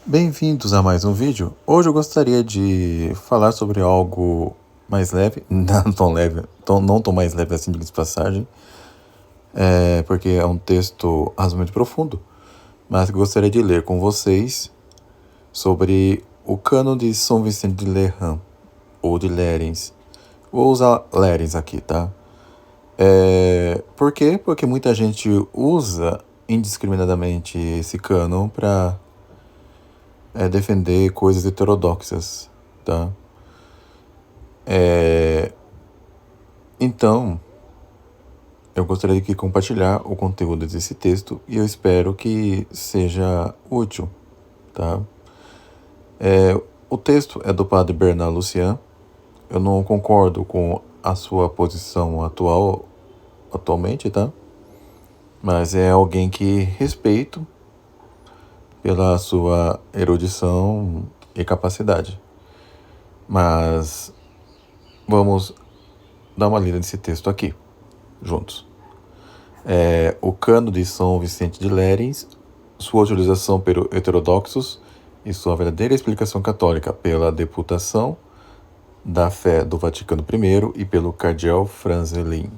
Bem-vindos a mais um vídeo. Hoje eu gostaria de falar sobre algo mais leve, não tão leve, não tão mais leve assim de passagem, porque é um texto razoavelmente profundo, mas gostaria de ler com vocês sobre o Cânon de São Vicente de Lerins, ou de Lerins. Vou usar Lerins aqui, tá? Por quê? Porque muita gente usa indiscriminadamente esse cânon para defender coisas heterodoxas, tá? Então, eu gostaria de compartilhar o conteúdo desse texto e eu espero que seja útil, tá? O texto é do padre Bernard Lucian. Eu não concordo com a sua posição atualmente, tá? Mas é alguém que respeito pela sua erudição e capacidade. Mas vamos dar uma lida nesse texto aqui, juntos. O Cânon de São Vicente de Lerins, sua utilização pelo heterodoxos e sua verdadeira explicação católica pela deputação da fé do Vaticano I e pelo cardeal Franzelin.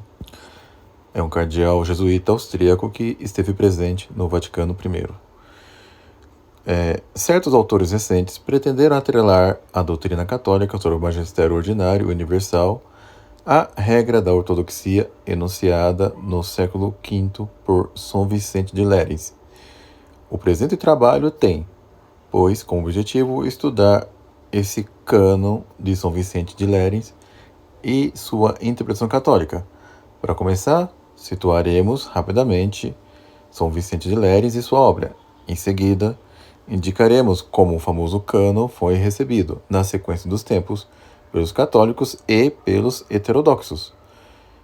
É um cardeal jesuíta austríaco que esteve presente no Vaticano I. Certos autores recentes pretenderam atrelar a doutrina católica sobre o magistério ordinário e universal à regra da ortodoxia enunciada no século V por São Vicente de Lerins. O presente trabalho tem, pois, como objetivo estudar esse cânon de São Vicente de Lerins e sua interpretação católica. Para começar, situaremos rapidamente São Vicente de Lerins e sua obra. Em seguida, indicaremos como o famoso cânon foi recebido, na sequência dos tempos, pelos católicos e pelos heterodoxos.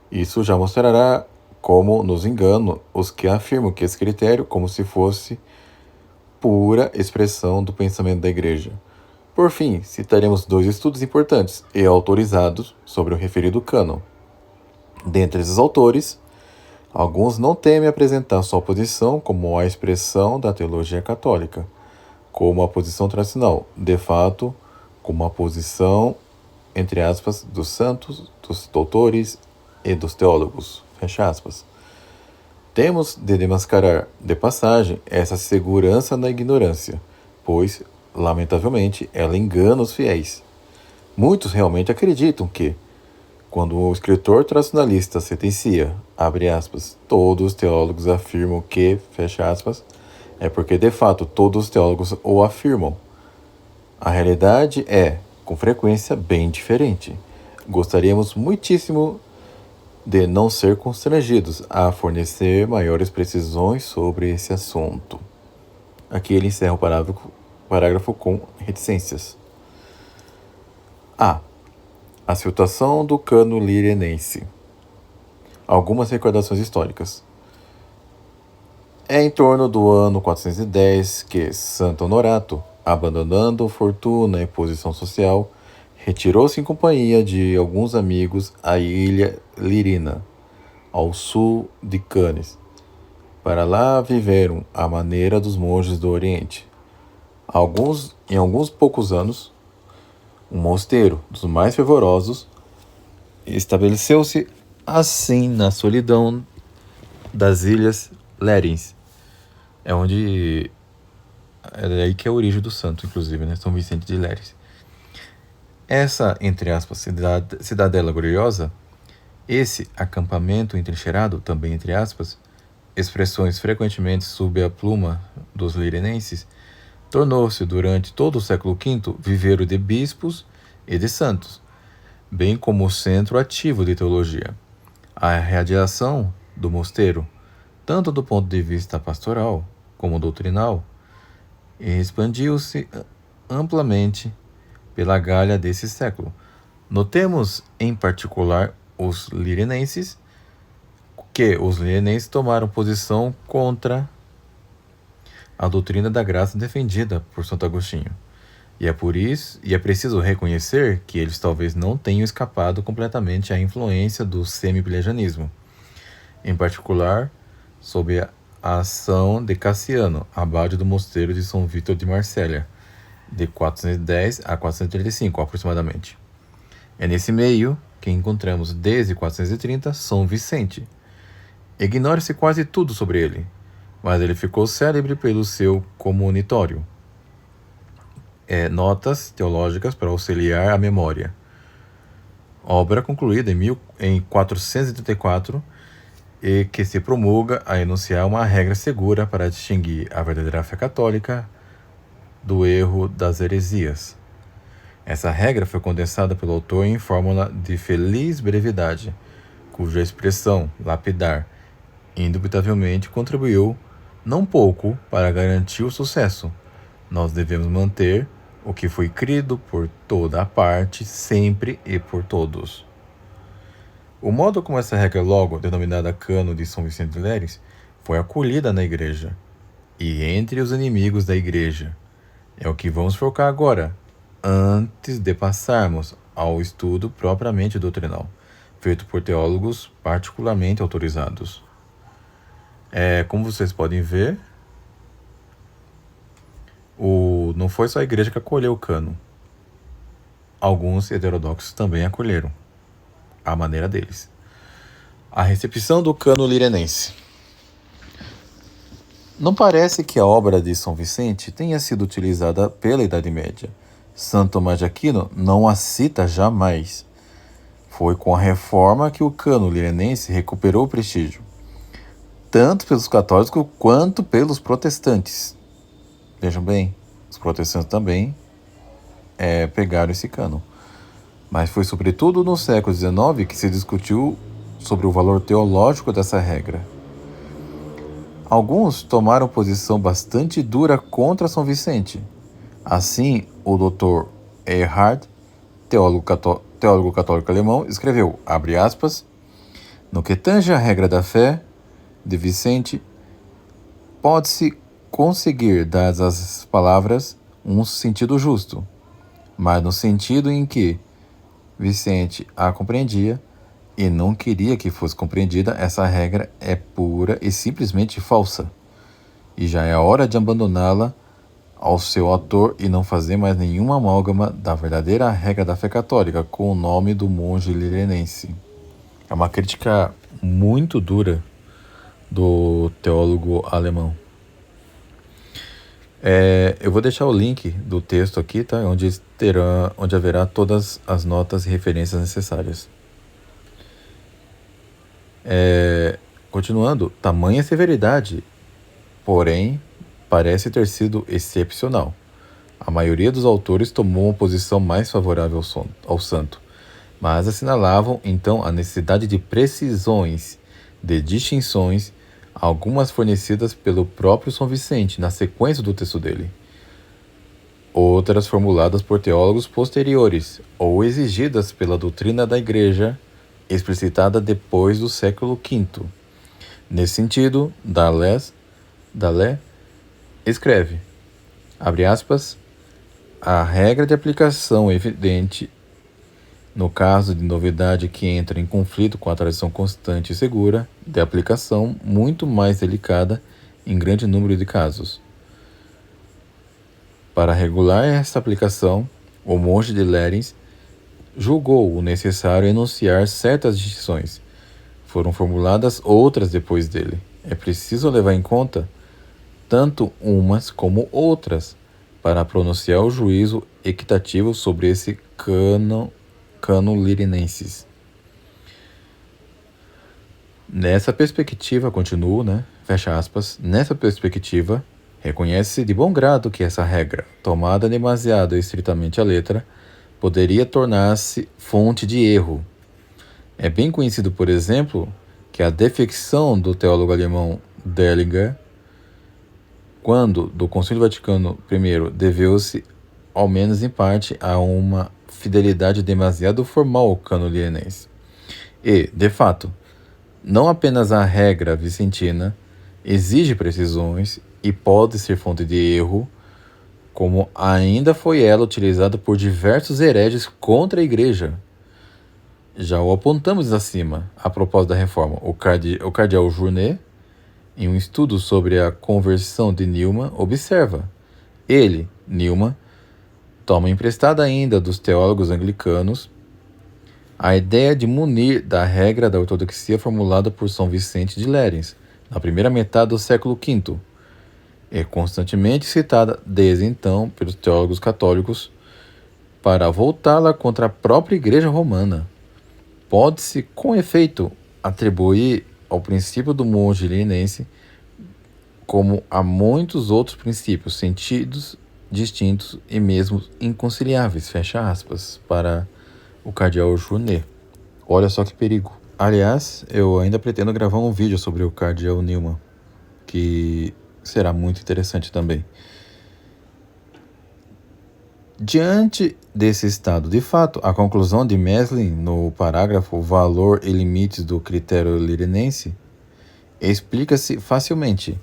Isso já mostrará como nos enganam os que afirmam que esse critério como se fosse pura expressão do pensamento da Igreja. Por fim, citaremos dois estudos importantes e autorizados sobre o referido cânon. Dentre esses autores, alguns não temem apresentar sua posição como a expressão da teologia católica, como a posição tradicional, de fato, como a posição, entre aspas, dos santos, dos doutores e dos teólogos, fecha aspas. Temos de desmascarar, de passagem, essa segurança na ignorância, pois, lamentavelmente, ela engana os fiéis. Muitos realmente acreditam que, quando o escritor tradicionalista sentencia, abre aspas, todos os teólogos afirmam que, fecha aspas, é porque de fato todos os teólogos o afirmam. A realidade é, com frequência, bem diferente. Gostaríamos muitíssimo de não ser constrangidos a fornecer maiores precisões sobre esse assunto. Aqui ele encerra o parágrafo com reticências. A situação do cânon lirenense. Algumas recordações históricas. É em torno do ano 410 que Santo Honorato, abandonando fortuna e posição social, retirou-se em companhia de alguns amigos à ilha Lirina, ao sul de Cannes. Para lá viveram à maneira dos monges do Oriente. Em alguns poucos anos, um mosteiro dos mais fervorosos estabeleceu-se assim na solidão das ilhas Lerins. É aí que é a origem do santo, inclusive, né? São Vicente de Lerins. Essa, entre aspas, cidadela gloriosa, esse acampamento entrincheirado, também entre aspas, expressões frequentemente sob a pluma dos lirenenses, tornou-se, durante todo o século V, viveiro de bispos e de santos, bem como o centro ativo de teologia. A radiação do mosteiro, tanto do ponto de vista pastoral como doutrinal, expandiu-se amplamente pela Gália desse século. Notemos, em particular, os lirenenses tomaram posição contra a doutrina da graça defendida por Santo Agostinho. E é preciso reconhecer que eles talvez não tenham escapado completamente à influência do semi-pelagianismo, em particular sob a ação de Cassiano, abade do mosteiro de São Vítor de Marsella, de 410 a 435 aproximadamente. É nesse meio que encontramos desde 430 São Vicente. Ignora-se quase tudo sobre ele, mas ele ficou célebre pelo seu comonitório. Notas teológicas para auxiliar a memória. Obra concluída em 434 e que se promulga a enunciar uma regra segura para distinguir a verdadeira fé católica do erro das heresias. Essa regra foi condensada pelo autor em fórmula de feliz brevidade, cuja expressão lapidar indubitavelmente contribuiu não pouco para garantir o sucesso. Nós devemos manter o que foi crido por toda a parte, sempre e por todos. O modo como essa regra, logo denominada Cano de São Vicente de Lérins, foi acolhida na Igreja e entre os inimigos da Igreja é o que vamos focar agora, antes de passarmos ao estudo propriamente doutrinal, feito por teólogos particularmente autorizados. Como vocês podem ver, não foi só a Igreja que acolheu o cano. Alguns heterodoxos também acolheram, à maneira deles. A recepção do cano lirenense. Não parece que a obra de São Vicente tenha sido utilizada pela Idade Média. Santo Tomás de Aquino não a cita jamais. Foi com a reforma que o cano lirenense recuperou o prestígio, tanto pelos católicos quanto pelos protestantes. Vejam bem, os protestantes também pegaram esse cano. Mas foi sobretudo no século XIX que se discutiu sobre o valor teológico dessa regra. Alguns tomaram posição bastante dura contra São Vicente. Assim, o Dr. Erhard, teólogo católico alemão, escreveu, abre aspas, no que tange a regra da fé de Vicente, pode-se conseguir, dadas as palavras, um sentido justo, mas no sentido em que Vicente a compreendia e não queria que fosse compreendida, essa regra é pura e simplesmente falsa, e já é a hora de abandoná-la ao seu autor e não fazer mais nenhuma amálgama da verdadeira regra da fé católica com o nome do monge lirenense. É uma crítica muito dura do teólogo alemão. Eu vou deixar o link do texto aqui, tá? Onde haverá todas as notas e referências necessárias. Continuando, tamanha severidade, porém, parece ter sido excepcional. A maioria dos autores tomou uma posição mais favorável ao santo, mas assinalavam então a necessidade de precisões, de distinções, algumas fornecidas pelo próprio São Vicente na sequência do texto dele, outras formuladas por teólogos posteriores ou exigidas pela doutrina da Igreja, explicitada depois do século V. Nesse sentido, Dallet escreve, abre aspas, a regra de aplicação evidente, no caso de novidade que entra em conflito com a tradição constante e segura, de aplicação muito mais delicada em grande número de casos. Para regular esta aplicação, o monge de Lérins julgou o necessário enunciar certas distinções. Foram formuladas outras depois dele. É preciso levar em conta tanto umas como outras para pronunciar o juízo equitativo sobre esse cano lirinensis. Nessa perspectiva, continuo, fecha aspas, nessa perspectiva, reconhece-se de bom grado que essa regra, tomada demasiado estritamente à letra, poderia tornar-se fonte de erro. É bem conhecido, por exemplo, que a defecção do teólogo alemão Dellinger, quando do Concílio Vaticano I, deveu-se, ao menos em parte, a uma fidelidade demasiado formal ao cano lirenense. E, de fato, não apenas a regra vicentina exige precisões e pode ser fonte de erro, como ainda foi ela utilizada por diversos hereges contra a Igreja. Já o apontamos acima, a propósito da reforma. O cardeal Journet, em um estudo sobre a conversão de Newman, observa. Ele, Newman, Toma emprestada ainda dos teólogos anglicanos a ideia de munir da regra da ortodoxia formulada por São Vicente de Lérins, na primeira metade do século V, é constantemente citada desde então pelos teólogos católicos para voltá-la contra a própria Igreja Romana. Pode-se, com efeito, atribuir ao princípio do monge linense, como a muitos outros princípios, sentidos distintos e mesmo inconciliáveis, fecha aspas, para o cardeal Junet. Olha só que perigo. Aliás, eu ainda pretendo gravar um vídeo sobre o cardeal Newman, que será muito interessante também. Diante desse estado de fato, a conclusão de Meslin no parágrafo Valor e Limites do Critério Lirinense explica-se facilmente.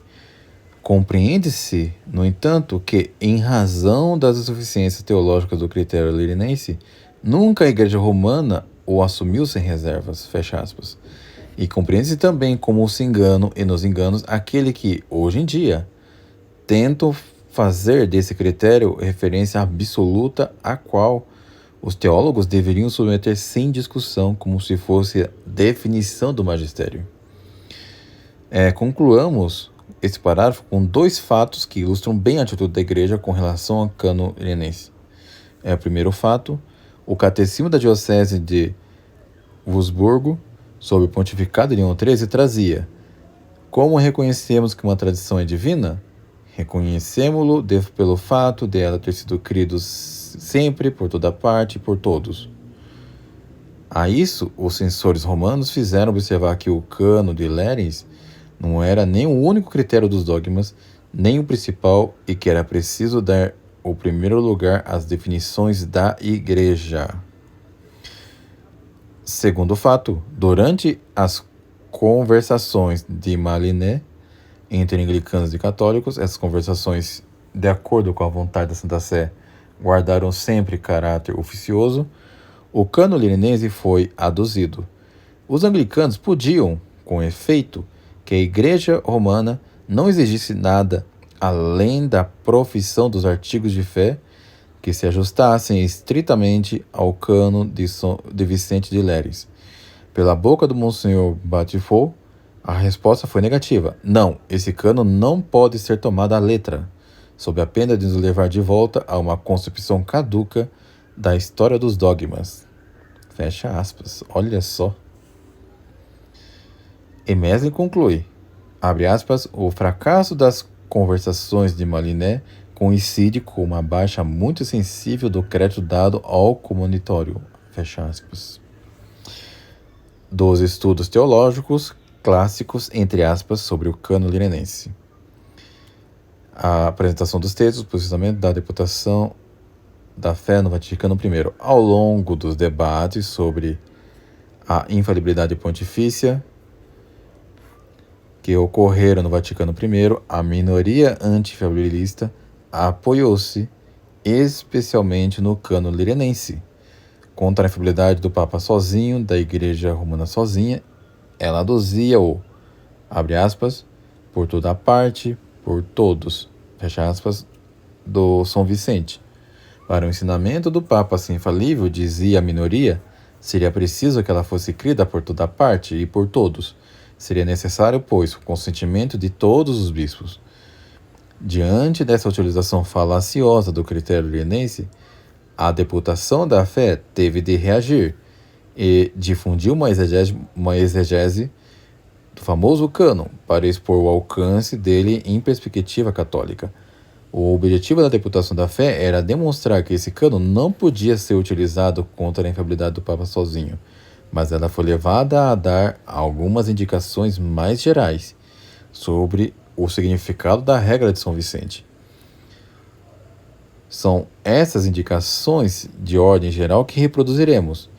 Compreende-se, no entanto, que, em razão das insuficiências teológicas do critério lirinense, nunca a Igreja Romana o assumiu sem reservas, fecha aspas. E compreende-se também como se engano e nos enganos aquele que, hoje em dia, tentam fazer desse critério referência absoluta a qual os teólogos deveriam submeter sem discussão, como se fosse a definição do magistério. Concluamos esse parágrafo com dois fatos que ilustram bem a atitude da Igreja com relação ao cano lirinense. O primeiro fato: o Catecismo da Diocese de Wurzburgo, sob o pontificado de Leão XIII, trazia: como reconhecemos que uma tradição é divina? Reconhecemos-lo pelo fato de ela ter sido crida sempre, por toda parte e por todos. A isso, os censores romanos fizeram observar que o cano de Lérins não era nem o único critério dos dogmas, nem o principal, e que era preciso dar o primeiro lugar às definições da Igreja. Segundo fato, durante as conversações de Maliné entre anglicanos e católicos, essas conversações, de acordo com a vontade da Santa Sé, guardaram sempre caráter oficioso, o cano lirinense foi aduzido. Os anglicanos podiam, com efeito, que a Igreja Romana não exigisse nada além da profissão dos artigos de fé que se ajustassem estritamente ao cano de Vicente de Lérins. Pela boca do Monsenhor Batiffol, a resposta foi negativa. Não, esse cano não pode ser tomado à letra, sob a pena de nos levar de volta a uma concepção caduca da história dos dogmas. Fecha aspas. Olha só. E Meslin conclui, abre aspas, o fracasso das conversações de Maliné coincide com uma baixa muito sensível do crédito dado ao comunitório, fecha aspas. Dos estudos teológicos clássicos, entre aspas, sobre o cano lirinense. A apresentação dos textos, posicionamento da Deputação da Fé no Vaticano I. Ao longo dos debates sobre a infalibilidade pontifícia que ocorreram no Vaticano I, a minoria anti-infalibilista apoiou-se especialmente no cano lirinense. Contra a infalibilidade do Papa sozinho, da Igreja Romana sozinha, ela aduzia o, abre aspas, por toda parte, por todos, fecha aspas, do São Vicente. Para o ensinamento do Papa ser infalível, dizia a minoria, seria preciso que ela fosse crida por toda parte e por todos. Seria necessário, pois, o consentimento de todos os bispos. Diante dessa utilização falaciosa do critério lirinense, a Deputação da Fé teve de reagir e difundiu uma exegese do famoso cânon para expor o alcance dele em perspectiva católica. O objetivo da Deputação da Fé era demonstrar que esse cânon não podia ser utilizado contra a infalibilidade do Papa sozinho, mas ela foi levada a dar algumas indicações mais gerais sobre o significado da regra de São Vicente. São essas indicações de ordem geral que reproduziremos,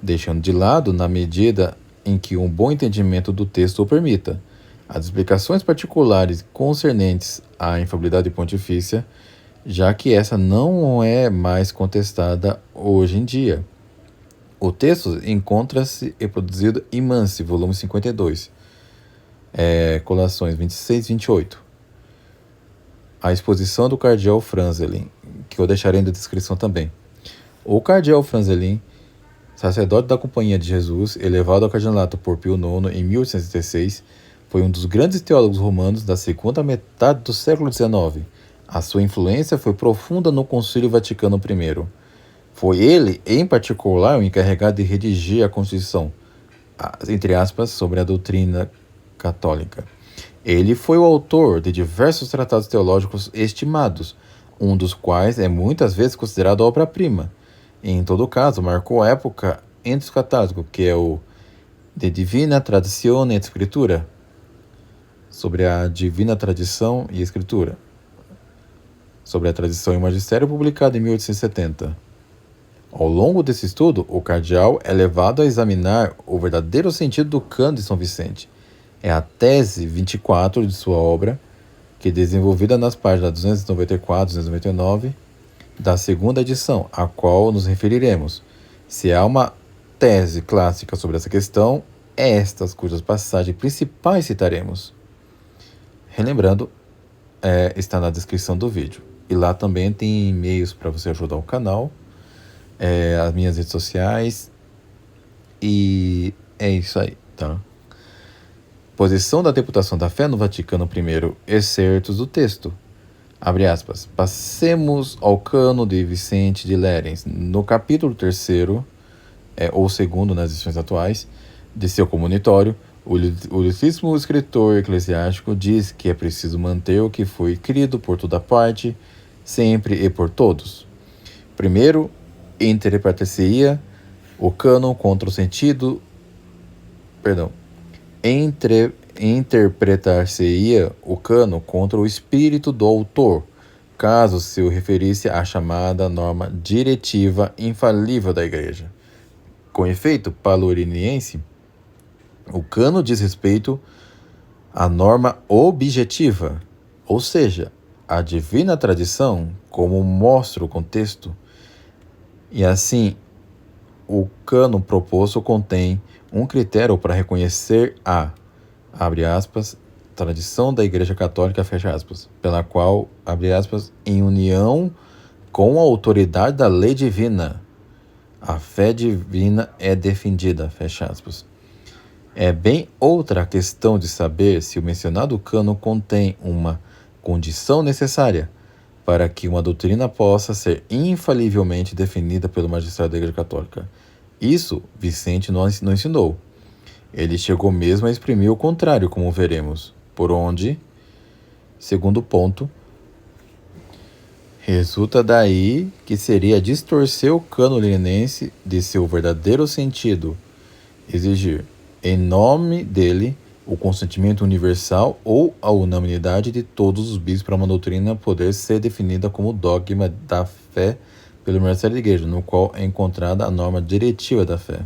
deixando de lado na medida em que um bom entendimento do texto o permita. As explicações particulares concernentes à infalibilidade pontifícia, já que essa não é mais contestada hoje em dia. O texto encontra-se reproduzido em Mansi, volume 52, colações 26 e 28. A exposição do cardeal Franzelin, que eu deixarei na descrição também. O cardeal Franzelin, sacerdote da Companhia de Jesus, elevado ao cardinalato por Pio IX em 1866, foi um dos grandes teólogos romanos da segunda metade do século XIX. A sua influência foi profunda no Concílio Vaticano I. Foi ele, em particular, o encarregado de redigir a Constituição, entre aspas, sobre a doutrina católica. Ele foi o autor de diversos tratados teológicos estimados, um dos quais é muitas vezes considerado obra-prima. Em todo caso, marcou a época entre os católicos, que é o De Divina Tradizione et Scriptura, sobre a Divina Tradição e Escritura, sobre a Tradição e o Magistério, publicado em 1870. Ao longo desse estudo, o cardeal é levado a examinar o verdadeiro sentido do Cânon de São Vicente. É a tese 24 de sua obra, que é desenvolvida nas páginas 294 e 299 da segunda edição, a qual nos referiremos. Se há uma tese clássica sobre essa questão, é estas cujas passagens principais citaremos. Relembrando, está na descrição do vídeo. E lá também tem e-mails para você ajudar o canal, as minhas redes sociais, e é isso aí, tá? Posição da Deputação da Fé no Vaticano I, excertos do texto. Abre aspas. Passemos ao Cânon de Vicente de Lérens. No capítulo 3º, ou 2º nas edições atuais, de seu comunitório, o ilustríssimo escritor eclesiástico diz que é preciso manter o que foi crido por toda parte, sempre e por todos. Primeiro, interpretar-se-ia o cânon contra o sentido... Interpretar-se-ia o cânon contra o espírito do autor, caso se referisse à chamada norma diretiva infalível da Igreja. Com efeito paloriniense, o cânon diz respeito à norma objetiva, ou seja, à divina tradição, como mostra o contexto. E assim, o cânon proposto contém um critério para reconhecer a, abre aspas, tradição da Igreja Católica, fecha aspas, pela qual, abre aspas, em união com a autoridade da lei divina, a fé divina é defendida, fecha aspas. É bem outra questão de saber se o mencionado cânon contém uma condição necessária para que uma doutrina possa ser infalivelmente definida pelo magistrado da Igreja Católica. Isso Vicente não ensinou. Ele chegou mesmo a exprimir o contrário, como veremos, por onde, segundo ponto, resulta daí que seria distorcer o cânon linense de seu verdadeiro sentido, exigir, em nome dele, o consentimento universal ou a unanimidade de todos os bispos para uma doutrina poder ser definida como dogma da fé pelo Ministério da Igreja, no qual é encontrada a norma diretiva da fé.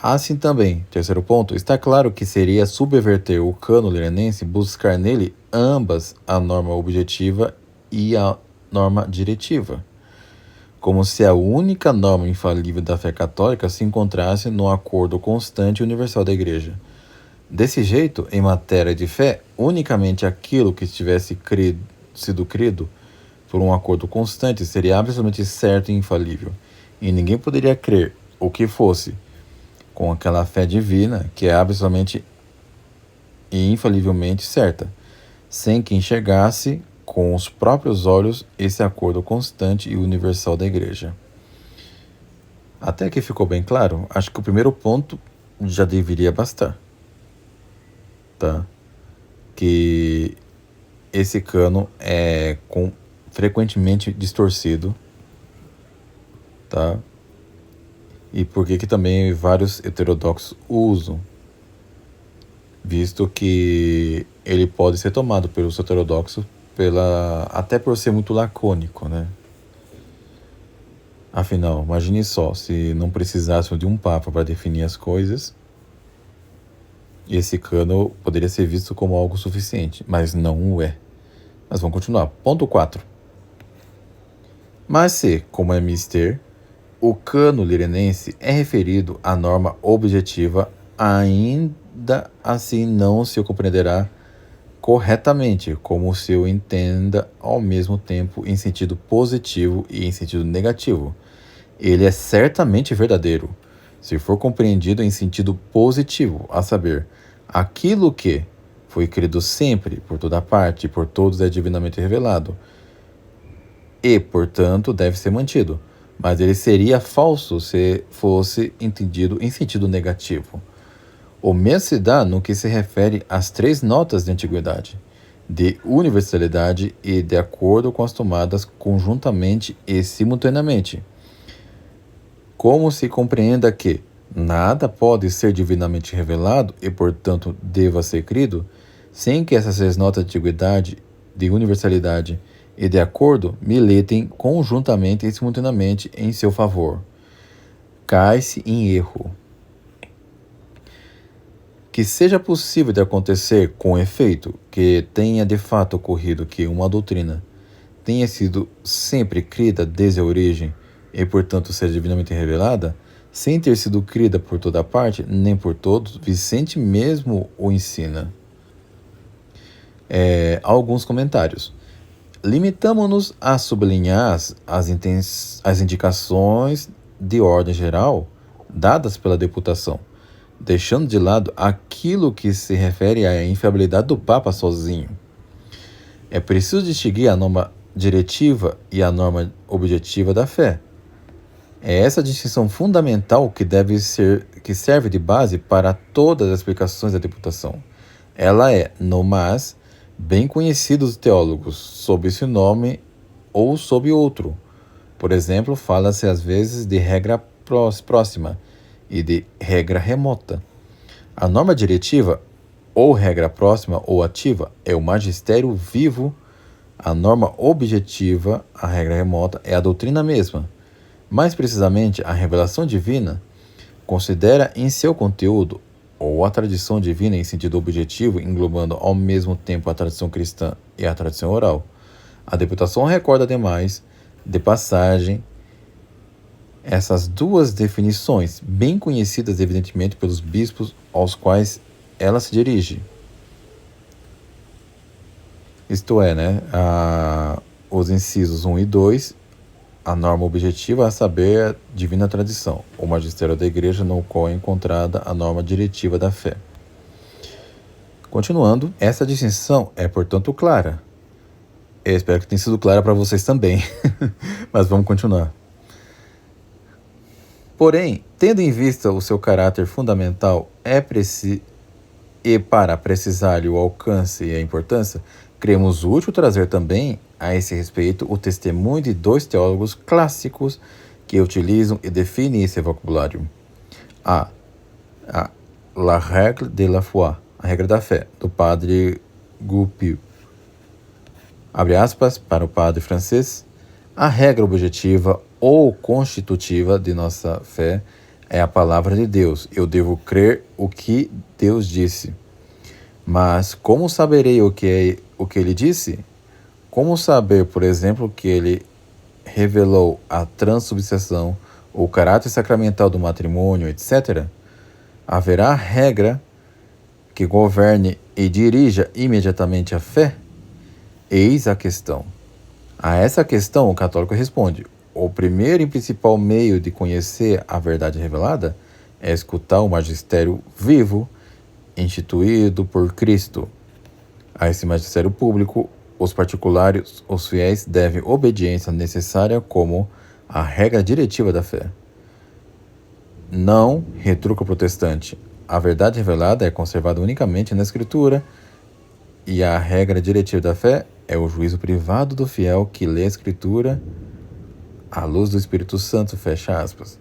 Assim também, terceiro ponto, está claro que seria subverter o cânon linense buscar nele ambas a norma objetiva e a norma diretiva, como se a única norma infalível da fé católica se encontrasse no acordo constante e universal da Igreja. Desse jeito, em matéria de fé, unicamente aquilo que tivesse sido crido por um acordo constante seria absolutamente certo e infalível, e ninguém poderia crer o que fosse com aquela fé divina que é absolutamente e infalivelmente certa, sem que enxergasse com os próprios olhos esse acordo constante e universal da Igreja. Até que ficou bem claro? Acho que o primeiro ponto já deveria bastar, tá? Que esse cânon é frequentemente distorcido, tá? E por que também vários heterodoxos usam, visto que ele pode ser tomado pelos heterodoxos até por ser muito lacônico, né? Afinal, imagine só, se não precisassem de um papa para definir as coisas, esse cânon poderia ser visto como algo suficiente, mas não o é. Mas vamos continuar. Ponto 4. Mas se, como é mister, o cânon lirenense é referido à norma objetiva, ainda assim não se compreenderá corretamente, como se o entenda ao mesmo tempo em sentido positivo e em sentido negativo. Ele é certamente verdadeiro, se for compreendido em sentido positivo, a saber, aquilo que foi crido sempre, por toda parte e por todos é divinamente revelado, e, portanto, deve ser mantido. Mas ele seria falso se fosse entendido em sentido negativo. O mesmo se dá no que se refere às três notas de antiguidade, de universalidade e de acordo com as tomadas conjuntamente e simultaneamente. Como se compreenda que nada pode ser divinamente revelado e, portanto, deva ser crido, sem que essas três notas de antiguidade, de universalidade e de acordo militem conjuntamente e simultaneamente em seu favor. Cai-se em erro. Que seja possível de acontecer com efeito que tenha de fato ocorrido que uma doutrina tenha sido sempre crida desde a origem e, portanto, seja divinamente revelada, sem ter sido crida por toda parte, nem por todos, Vicente mesmo o ensina. Alguns comentários. Limitamo-nos a sublinhar as indicações de ordem geral dadas pela deputação, deixando de lado aquilo que se refere à infiabilidade do Papa sozinho. É preciso distinguir a norma diretiva e a norma objetiva da fé. É essa distinção fundamental que serve de base para todas as explicações da deputação. Ela é, no mais, bem conhecida dos teólogos, sob esse nome ou sob outro. Por exemplo, fala-se às vezes de regra próxima e de regra remota. A norma diretiva, ou regra próxima ou ativa, é o magistério vivo. A norma objetiva, a regra remota, é a doutrina mesma. Mais precisamente, a revelação divina considera em seu conteúdo, ou a tradição divina em sentido objetivo, englobando ao mesmo tempo a tradição cristã e a tradição oral. A deputação recorda, ademais, de passagem, essas duas definições, bem conhecidas evidentemente pelos bispos aos quais ela se dirige. Isto é, os incisos 1 e 2, a norma objetiva, a saber, a divina tradição, o magistério da igreja, no qual é encontrada a norma diretiva da fé. Continuando, essa distinção é, portanto, clara. Eu espero que tenha sido clara para vocês também, mas vamos continuar. Porém, tendo em vista o seu caráter fundamental, e para precisar-lhe o alcance e a importância, cremos útil trazer também, a esse respeito, o testemunho de dois teólogos clássicos que utilizam e definem esse vocabulário. La règle de la foi, a regra da fé, do padre Goupil. Abre aspas para o padre francês. A regra objetiva ou constitutiva de nossa fé é a palavra de Deus. Eu devo crer o que Deus disse. Mas como saberei o que ele disse? Como saber, por exemplo, que ele revelou a transubstanciação, o caráter sacramental do matrimônio, etc.? Haverá regra que governe e dirija imediatamente a fé? Eis a questão. A essa questão, o católico responde: o primeiro e principal meio de conhecer a verdade revelada é escutar o magistério vivo, instituído por Cristo. A esse magistério público, os particulares, os fiéis, devem obediência necessária como a regra diretiva da fé. Não, retruca o protestante, a verdade revelada é conservada unicamente na Escritura e a regra diretiva da fé é o juízo privado do fiel que lê a Escritura à luz do Espírito Santo, fecha aspas.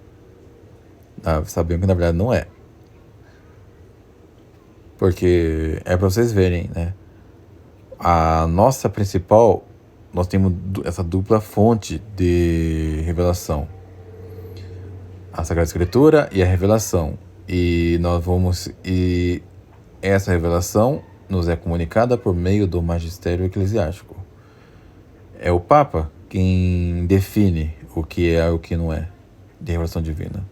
Sabemos que na verdade não é. Porque é para vocês verem, né? Nós temos essa dupla fonte de revelação. A Sagrada Escritura e a revelação. E essa revelação nos é comunicada por meio do magistério eclesiástico. É o Papa quem define o que é e o que não é de revelação divina.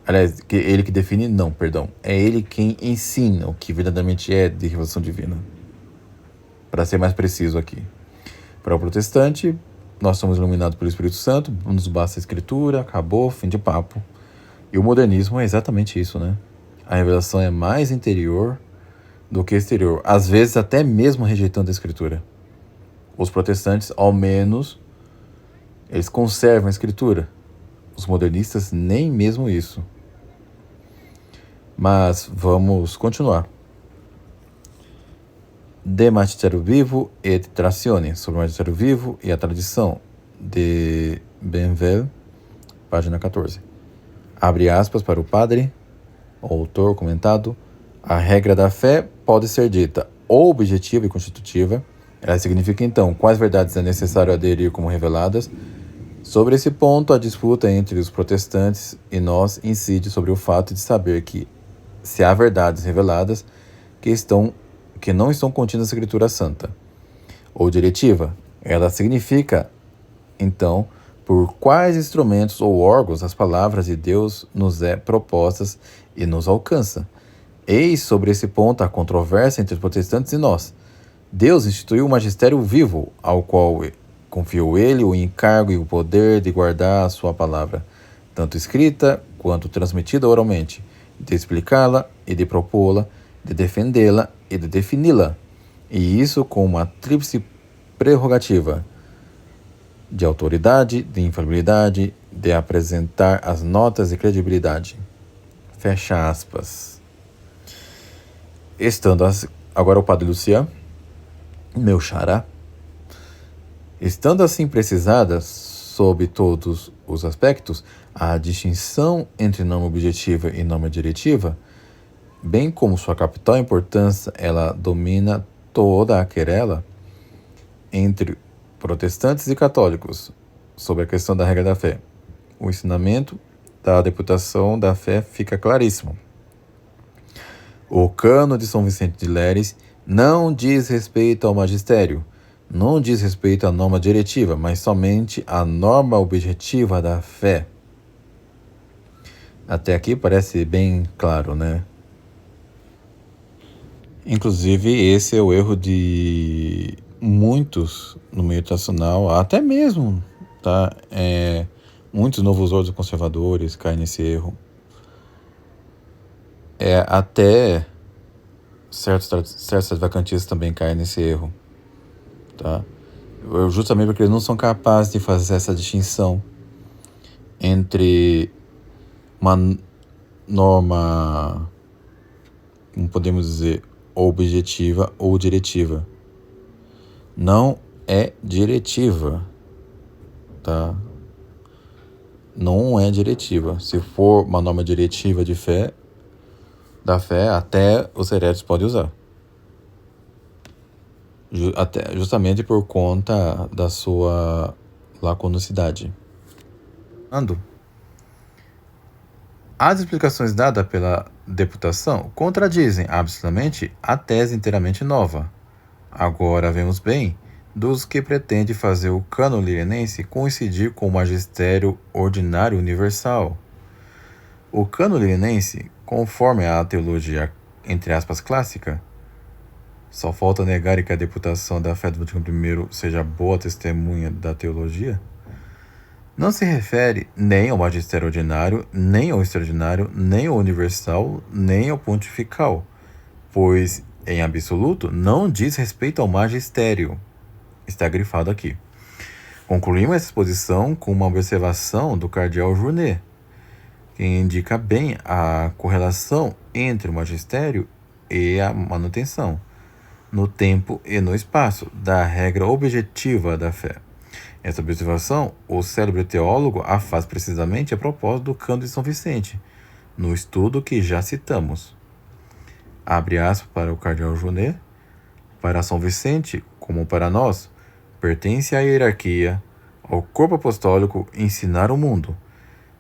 Aliás, ele que define, não, perdão. É ele quem ensina o que verdadeiramente é de revelação divina. para ser mais preciso aqui. Para o protestante, nós somos iluminados pelo Espírito Santo, nos basta a Escritura, acabou, fim de papo. E o modernismo é exatamente isso, né? A revelação é mais interior do que exterior, às vezes até mesmo rejeitando a Escritura. Os protestantes, ao menos, eles conservam a Escritura. Os modernistas, nem mesmo isso. Mas vamos continuar. De Magistério Vivo et Traditione, sobre o Magistério Vivo e a Tradição, de Benvel, página 14. Abre aspas para o padre, o autor comentado. A regra da fé pode ser dita ou objetiva e constitutiva. Ela significa, então, quais verdades é necessário aderir como reveladas. Sobre esse ponto, a disputa entre os protestantes e nós incide sobre o fato de saber que, se há verdades reveladas que não estão contidas na Escritura Santa, ou diretiva, ela significa, então, por quais instrumentos ou órgãos as palavras de Deus nos é propostas e nos alcança. Eis sobre esse ponto a controvérsia entre os protestantes e nós. Deus instituiu um magistério vivo, ao qual confiou ele o encargo e o poder de guardar a sua palavra, tanto escrita quanto transmitida oralmente, de explicá-la e de propô-la, de defendê-la e de defini-la, e isso com uma tríplice prerrogativa de autoridade, de infalibilidade, de apresentar as notas de credibilidade. Fecha aspas. Agora o padre Lucian, meu xará. Estando assim precisada, sob todos os aspectos, a distinção entre norma objetiva e norma diretiva, bem como sua capital importância, ela domina toda a querela entre protestantes e católicos sobre a questão da regra da fé. O ensinamento da deputação da fé fica claríssimo. O Cânon de São Vicente de Lérez não diz respeito ao magistério, não diz respeito à norma diretiva, mas somente à norma objetiva da fé. Até aqui parece bem claro, né? Inclusive, esse é o erro de muitos no meio tradicional, até mesmo, tá? Muitos novos ordens conservadores caem nesse erro. Até certos advocantistas também caem nesse erro, tá? Justamente porque eles não são capazes de fazer essa distinção entre uma norma, como podemos dizer, objetiva ou diretiva. Não é diretiva, tá? Não é diretiva. Se for uma norma diretiva da fé, até os hereges podem usar. Justamente por conta da sua laconicidade. As explicações dadas pela deputação contradizem absolutamente a tese inteiramente nova. Agora vemos bem dos que pretende fazer o cânon lirenense coincidir com o magistério ordinário universal. O cânon lirenense, conforme a teologia, entre aspas, clássica, só falta negar que a deputação da fé do Vaticano I seja boa testemunha da teologia, não se refere nem ao magistério ordinário, nem ao extraordinário, nem ao universal, nem ao pontifical, pois, em absoluto, não diz respeito ao magistério. Está grifado aqui. Concluímos essa exposição com uma observação do cardeal Journet, que indica bem a correlação entre o magistério e a manutenção, no tempo e no espaço, da regra objetiva da fé. Essa observação, o célebre teólogo a faz precisamente a propósito do Cânon de São Vicente, no estudo que já citamos. Abre aspas para o cardeal Journet. Para São Vicente, como para nós, pertence à hierarquia, ao corpo apostólico, ensinar o mundo.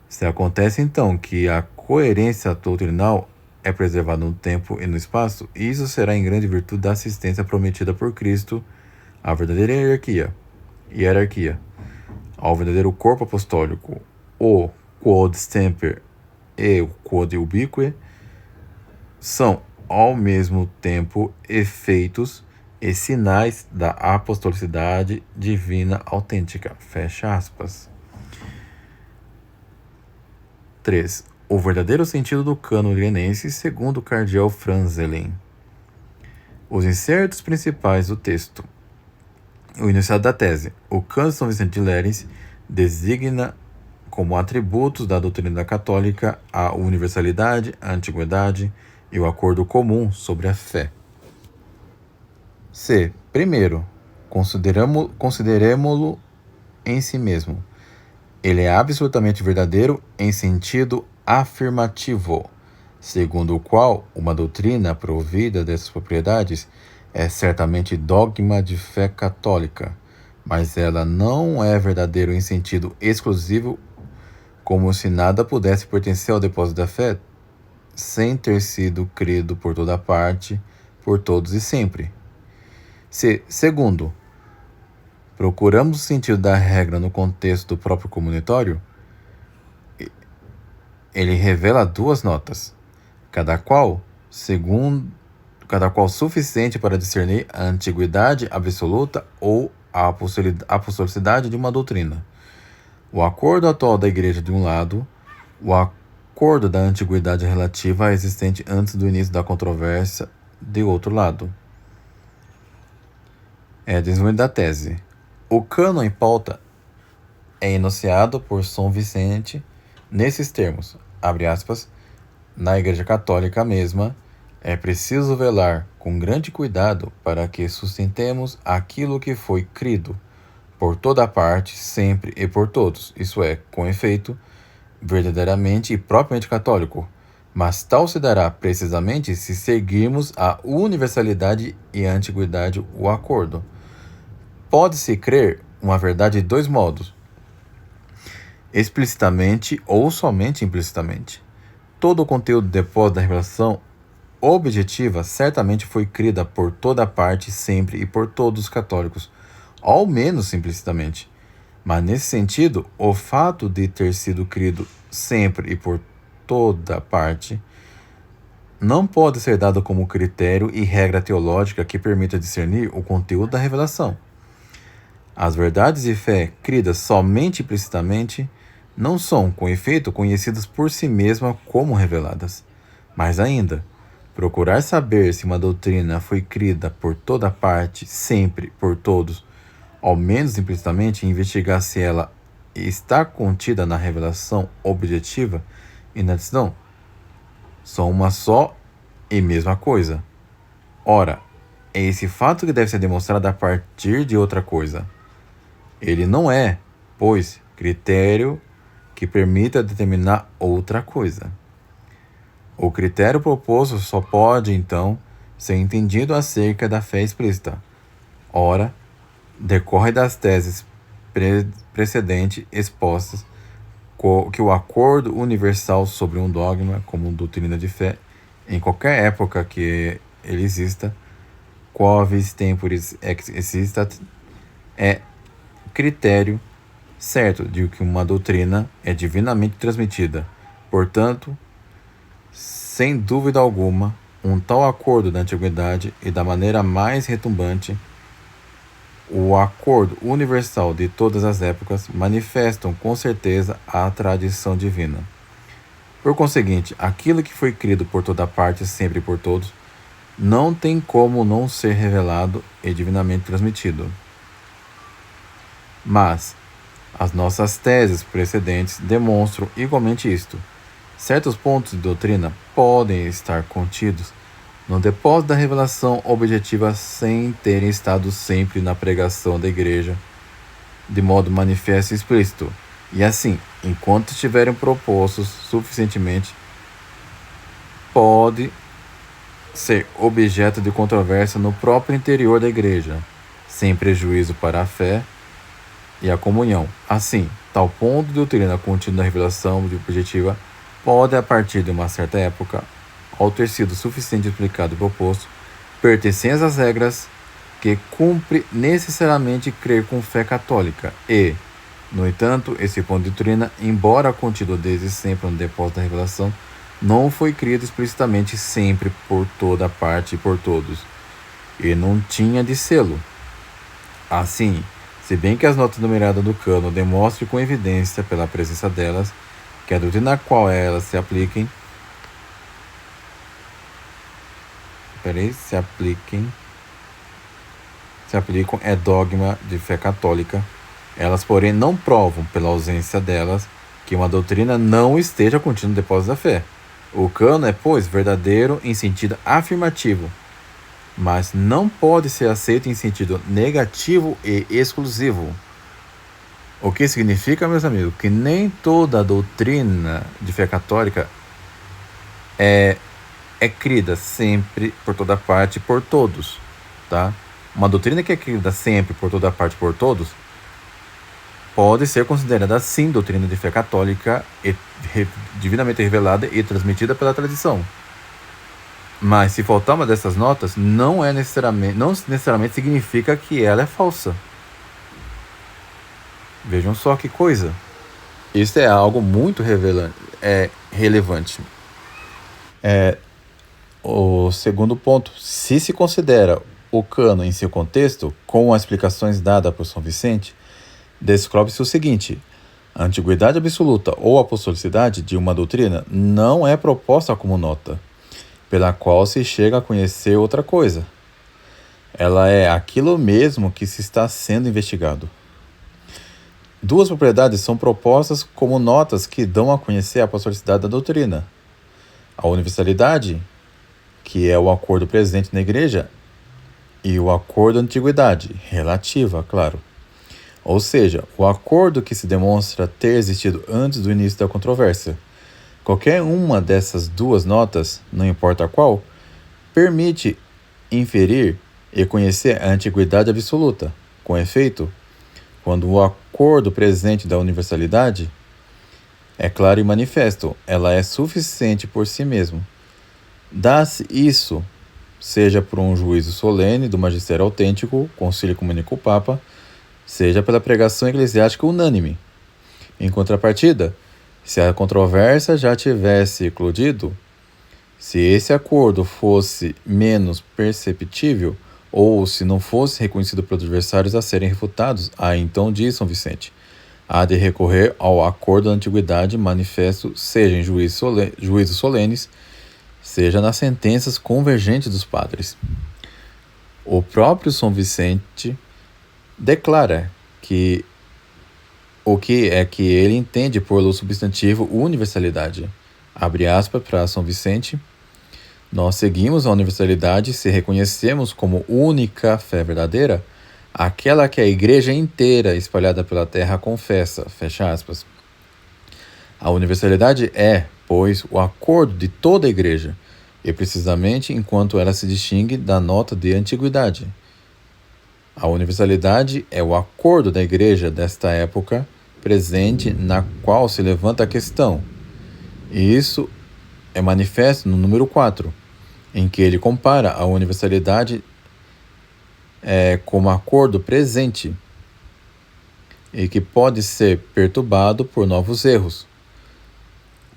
Se acontece então que a coerência doutrinal é preservada no tempo e no espaço, isso será em grande virtude da assistência prometida por Cristo à verdadeira hierarquia, ao verdadeiro corpo apostólico, o quod semper e o quod ubique, são ao mesmo tempo efeitos e sinais da apostolicidade divina autêntica. Fecha aspas. 3. O verdadeiro sentido do cânon lienense segundo o cardeal Franzelin. Os insertos principais do texto. O enunciado da tese. O cânon de São Vicente de Lérins designa como atributos da doutrina católica a universalidade, a antiguidade e o acordo comum sobre a fé. C. Primeiro, consideremo-lo em si mesmo. Ele é absolutamente verdadeiro em sentido afirmativo, segundo o qual uma doutrina provida dessas propriedades é certamente dogma de fé católica, mas ela não é verdadeiro em sentido exclusivo, como se nada pudesse pertencer ao depósito da fé sem ter sido crido por toda parte, por todos e sempre. Segundo, procuramos o sentido da regra no contexto do próprio comunitório. Ele revela duas notas, cada qual suficiente para discernir a antiguidade absoluta ou a apostolicidade de uma doutrina. O acordo atual da Igreja de um lado, o acordo da antiguidade relativa à existente antes do início da controvérsia de outro lado. Desenvolvimento da tese. O cânon em pauta é enunciado por São Vicente nesses termos, abre aspas, na Igreja Católica mesma, é preciso velar com grande cuidado para que sustentemos aquilo que foi crido por toda parte, sempre e por todos, isso é, com efeito, verdadeiramente e propriamente católico, mas tal se dará precisamente se seguirmos a universalidade e a antiguidade, o acordo. Pode-se crer uma verdade de dois modos, explicitamente ou somente implicitamente. Todo o conteúdo do depósito da revelação objetiva certamente foi crida por toda parte, sempre e por todos os católicos, ao menos implicitamente. Mas nesse sentido, o fato de ter sido crido sempre e por toda parte não pode ser dado como critério e regra teológica que permita discernir o conteúdo da revelação. As verdades de fé cridas somente implicitamente não são, com efeito, conhecidas por si mesmas como reveladas. Mais ainda, procurar saber se uma doutrina foi crida por toda parte, sempre, por todos, ao menos implicitamente, e investigar se ela está contida na revelação objetiva e na decisão, são uma só e mesma coisa. Ora, é esse fato que deve ser demonstrado a partir de outra coisa. Ele não é, pois, critério que permita determinar outra coisa. O critério proposto só pode, então, ser entendido acerca da fé explícita. Ora, decorre das teses precedentes expostas que o acordo universal sobre um dogma como doutrina de fé, em qualquer época que ele exista, quovis temporis existat, é critério certo de que uma doutrina é divinamente transmitida. Portanto, sem dúvida alguma, um tal acordo da antiguidade e da maneira mais retumbante, o acordo universal de todas as épocas manifestam com certeza a tradição divina. Por conseguinte, aquilo que foi crido por toda parte, sempre e por todos, não tem como não ser revelado e divinamente transmitido. Mas as nossas teses precedentes demonstram igualmente isto. Certos pontos de doutrina podem estar contidos no depósito da revelação objetiva sem terem estado sempre na pregação da Igreja de modo manifesto e explícito, e assim, enquanto estiverem propostos suficientemente, pode ser objeto de controvérsia no próprio interior da Igreja, sem prejuízo para a fé e a comunhão. Assim, tal ponto de doutrina contido na revelação objetiva pode, a partir de uma certa época, ao ter sido suficiente explicado e proposto, pertencer às regras que cumpre necessariamente crer com fé católica e, no entanto, esse ponto de doutrina, embora contido desde sempre no depósito da revelação, não foi criado explicitamente sempre por toda parte e por todos. e não tinha de selo. Assim, se bem que as notas numeradas do cano demonstrem com evidência pela presença delas que a doutrina a qual elas se aplicam é dogma de fé católica, elas, porém, não provam, pela ausência delas, que uma doutrina não esteja contida no depósito da fé. O cano é, pois, verdadeiro em sentido afirmativo, mas não pode ser aceito em sentido negativo e exclusivo. O que significa, meus amigos, que nem toda doutrina de fé católica é crida sempre, por toda parte, por todos, tá? Uma doutrina que é crida sempre, por toda parte, por todos, pode ser considerada, sim, doutrina de fé católica, divinamente revelada e transmitida pela tradição. Mas se faltar uma dessas notas, não necessariamente significa que ela é falsa. Vejam só que coisa. Isso é algo muito relevante. O segundo ponto, se considera o cano em seu contexto, com as explicações dadas por São Vicente, descobre-se o seguinte: a antiguidade absoluta ou apostolicidade de uma doutrina não é proposta como nota, pela qual se chega a conhecer outra coisa. Ela é aquilo mesmo que se está sendo investigado. Duas propriedades são propostas como notas que dão a conhecer a apostolicidade da doutrina: a universalidade, que é o acordo presente na igreja, e o acordo da antiguidade, relativa, claro. Ou seja, o acordo que se demonstra ter existido antes do início da controvérsia. Qualquer uma dessas duas notas, não importa qual, permite inferir e conhecer a antiguidade absoluta. Com efeito, quando o acordo presente da universalidade é claro e manifesto, ela é suficiente por si mesmo. Dá-se isso, seja por um juízo solene do magistério autêntico, concílio comunica o Papa, seja pela pregação eclesiástica unânime. Em contrapartida, se a controvérsia já tivesse eclodido, se esse acordo fosse menos perceptível, ou se não fosse reconhecido pelos adversários a serem refutados, aí então, diz São Vicente, há de recorrer ao acordo da antiguidade manifesto, seja em juízos solenes, seja nas sentenças convergentes dos padres. O próprio São Vicente declara que o que é que ele entende por substantivo universalidade. Abre aspas para São Vicente. Nós seguimos a universalidade se reconhecemos como única fé verdadeira aquela que a igreja inteira espalhada pela terra confessa. Fecha aspas. A universalidade é, pois, o acordo de toda a igreja, e precisamente enquanto ela se distingue da nota de antiguidade. A universalidade é o acordo da igreja desta época presente na qual se levanta a questão. E isso é manifesto no número 4, em que ele compara a universalidade como acordo presente e que pode ser perturbado por novos erros,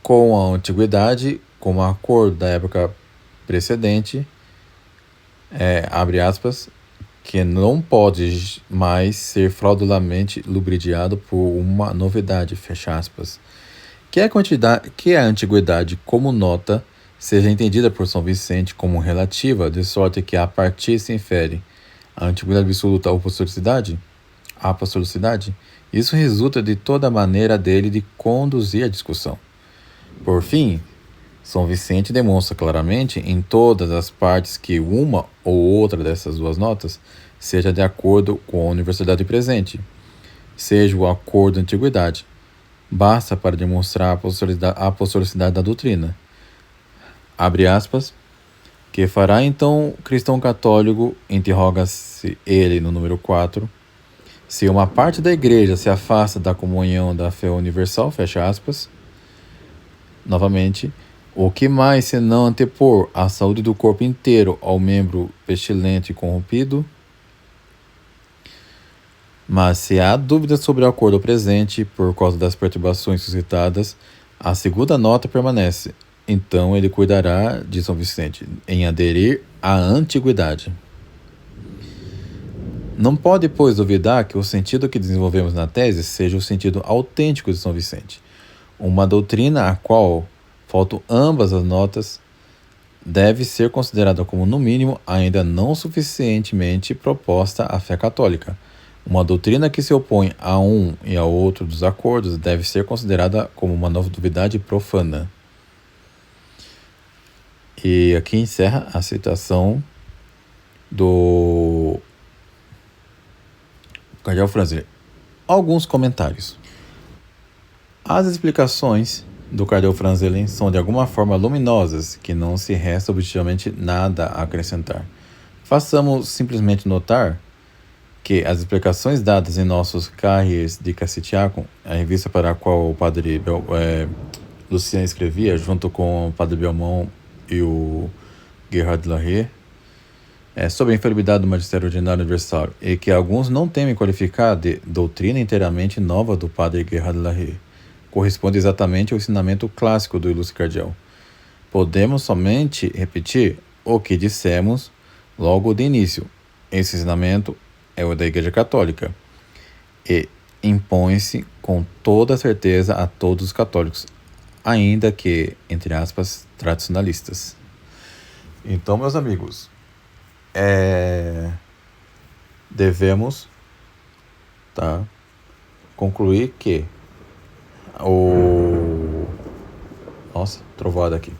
com a antiguidade como acordo da época precedente, abre aspas, que não pode mais ser fraudulamente lubridiado por uma novidade, fecha aspas. Que a antiguidade como nota seja entendida por São Vicente como relativa, de sorte que a partir se infere a antiguidade absoluta ou apostolicidade, isso resulta de toda maneira dele de conduzir a discussão. Por fim, São Vicente demonstra claramente em todas as partes que uma ou outra dessas duas notas seja de acordo com a universalidade presente, seja o acordo da antiguidade. Basta para demonstrar a apostolicidade da doutrina. Abre aspas. Que fará então o cristão católico, interroga-se ele no número 4, se uma parte da igreja se afasta da comunhão da fé universal, fecha aspas. Novamente, o que mais senão antepor a saúde do corpo inteiro ao membro pestilente e corrompido? Mas se há dúvida sobre o acordo presente, por causa das perturbações suscitadas, a segunda nota permanece. Então ele cuidará, diz São Vicente, em aderir à antiguidade. Não pode, pois, duvidar que o sentido que desenvolvemos na tese seja o sentido autêntico de São Vicente. Uma doutrina a qual faltam ambas as notas deve ser considerada como, no mínimo, ainda não suficientemente proposta à fé católica. Uma doutrina que se opõe a um e a outro dos acordos deve ser considerada como uma novidade profana. E aqui encerra a citação do Cardeal Franzley. Alguns comentários. As explicações do Cardeal Franzley são de alguma forma luminosas, que não se resta objetivamente nada a acrescentar. Façamos simplesmente notar que as explicações dadas em nossos Carriers de Cassitiacum, a revista para a qual o padre Lucien escrevia, junto com o padre Belmont e o Gerhard Larrey, sobre a infalibilidade do magistério ordinário universal, e que alguns não temem qualificar de doutrina inteiramente nova do padre Gerhard Larrey, corresponde exatamente ao ensinamento clássico do ilustre cardeal. Podemos somente repetir o que dissemos logo de início. Esse ensinamento é o da Igreja Católica e impõe-se com toda certeza a todos os católicos, ainda que, entre aspas, tradicionalistas. Então, meus amigos, devemos concluir que trovada aqui.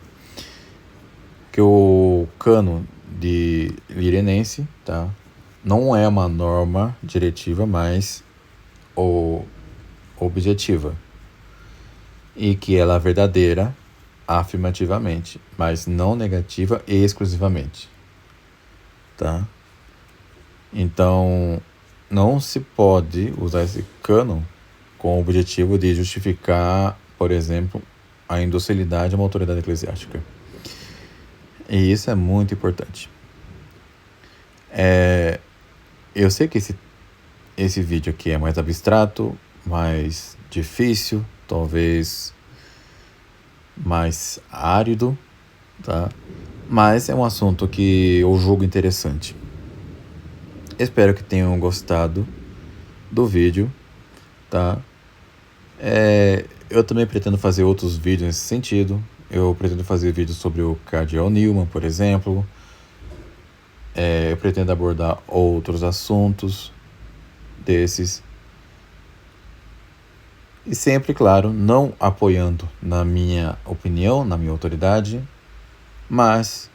Que o cânon de Lirenense, não é uma norma diretiva, mas objetiva. E que ela é verdadeira afirmativamente, mas não negativa e exclusivamente. Então, não se pode usar esse cânon com o objetivo de justificar, por exemplo, a indocilidade a uma autoridade eclesiástica. E isso é muito importante. Eu sei que esse vídeo aqui é mais abstrato, mais difícil, talvez mais árido, mas é um assunto que eu julgo interessante. Espero que tenham gostado do vídeo, eu também pretendo fazer outros vídeos nesse sentido. Eu pretendo fazer vídeos sobre o Cardeal Newman, por exemplo. Eu pretendo abordar outros assuntos desses. E sempre, claro, não apoiando na minha opinião, na minha autoridade, mas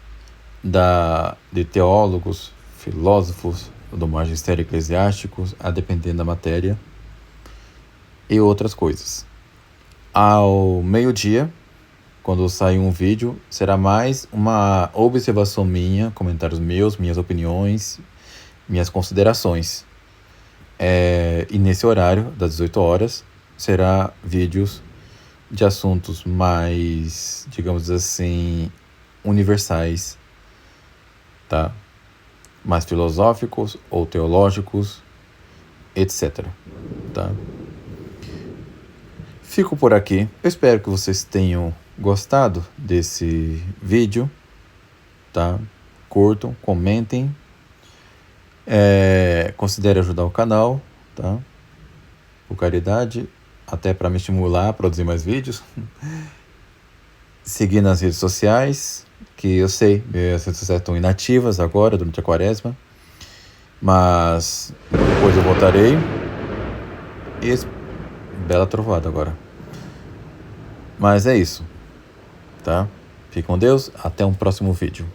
de teólogos, filósofos, do magistério eclesiástico, a depender da matéria, e outras coisas. Ao meio-dia, quando sair um vídeo, será mais uma observação minha, comentários meus, minhas opiniões, minhas considerações. E nesse horário, das 18 horas, será vídeos de assuntos mais, digamos assim, universais, mais filosóficos ou teológicos, etc. Fico por aqui. Eu espero que vocês tenham gostado desse vídeo, Curtam, comentem, considere ajudar o canal, por caridade, até para me estimular a produzir mais vídeos. Seguir nas redes sociais, que eu sei, as redes sociais estão inativas agora, durante a quaresma, mas depois eu voltarei. Bela trovada agora. Mas é isso, Fique com Deus, até um próximo vídeo.